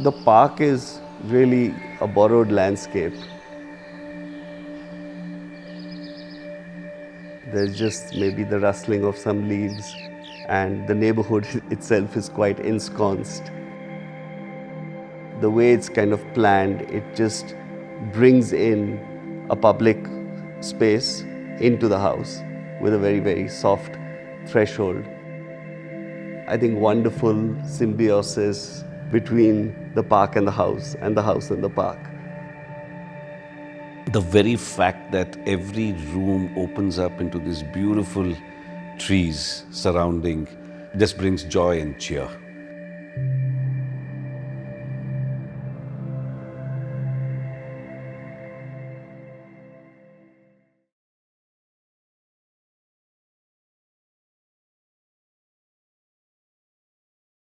The park is really a borrowed landscape. There's just maybe the rustling of some leaves, and the neighborhood itself is quite ensconced. The way it's kind of planned, it just brings in a public space into the house with a very, very soft threshold. I think wonderful symbiosis between the park and the house and the park. The very fact that every room opens up into these beautiful trees surrounding just brings joy and cheer.